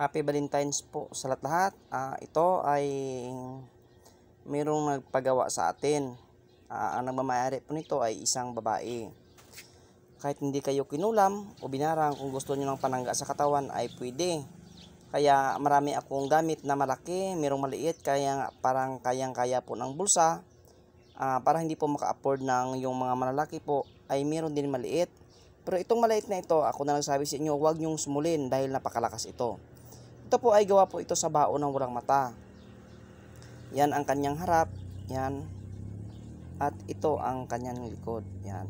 Happy Valentine's po sa lahat-lahat. Ito ay mayroong nagpagawa sa atin. Ang nagmamayari po nito ay isang babae. Kahit hindi kayo kinulam o binarang, kung gusto niyo ng panangga sa katawan ay pwede. Kaya marami akong gamit na malaki, mayroong maliit, kaya parang kayang-kaya po ng bulsa. Para hindi po maka-afford ng yung mga malalaki po, ay mayroon din maliit. Pero itong maliit na ito, ako na nagsabi sa inyo, huwag nyong sumulin dahil napakalakas ito. Ito po ay gawa po ito sa bao ng walang mata. Yan ang kanyang harap. Yan. At ito ang kanyang likod. Yan.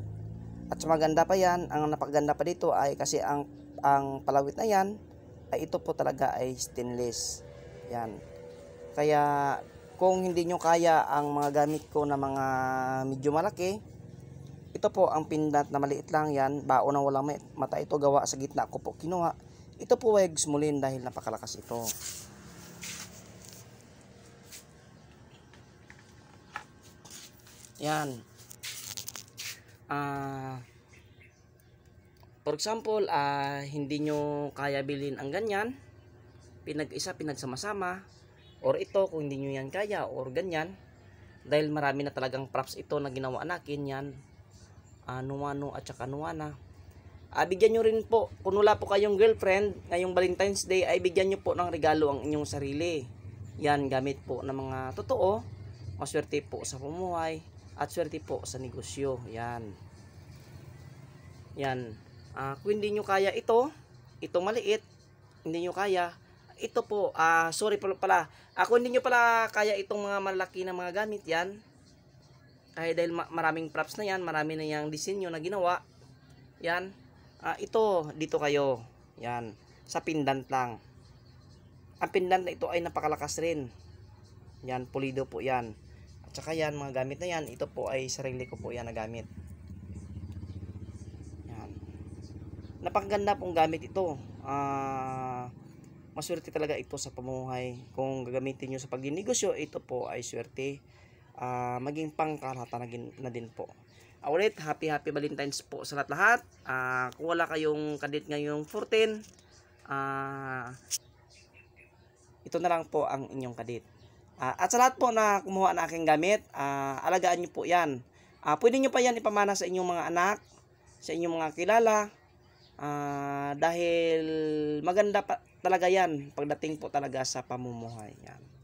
At maganda pa yan. Ang napakaganda pa dito ay kasi ang palawit na yan ay ito po talaga ay stainless. Yan. Kaya kung hindi nyo kaya ang mga gamit ko na mga medyo malaki, ito po ang pindant na maliit lang yan. Bao ng walang mata ito, gawa sa gitna ko po kinuha. Ito po huwag sumulin dahil napakalakas ito. Yan. For example, hindi nyo kaya bilhin ang ganyan, pinag-isa, pinagsama-sama, or ito kung hindi nyo yan kaya, or ganyan, dahil marami na talagang props ito na ginawa natin yan, nuwano at saka nuwana. Bigyan nyo rin po, kung wala po kayong girlfriend, ngayong Valentine's Day, ay bigyan nyo po ng regalo ang inyong sarili. Yan, gamit po ng mga totoo, maswerte po sa pumuhay, at swerte po sa negosyo. Yan. Yan. Kung hindi nyo kaya ito maliit, hindi nyo kaya, ito po, sorry pala, kung hindi nyo pala kaya itong mga malaki na mga gamit yan, dahil maraming props na yan, marami na yung disenyo na ginawa, yan, ito, dito kayo, yan, sa pendant lang. Ang pendant na ito ay napakalakas rin. Yan, pulido po yan. At saka yan, mga gamit na yan, ito po ay sarili ko po yan na gamit. Yan. Napakaganda pong gamit ito. Maswerte talaga ito sa pamumuhay. Kung gagamitin nyo sa pagdinegosyo, ito po ay swerte. Maging pangkalahatan na din po. Ulit, happy Valentine's po sa lahat-lahat. Kung wala kayong kadit ngayong 14, ito na lang po ang inyong kadit. At sa lahat po na kumuha ng aking gamit, alagaan nyo po yan. Pwede nyo pa yan ipamana sa inyong mga anak, sa inyong mga kilala, dahil maganda pa talaga yan pagdating po talaga sa pamumuhay. Yan.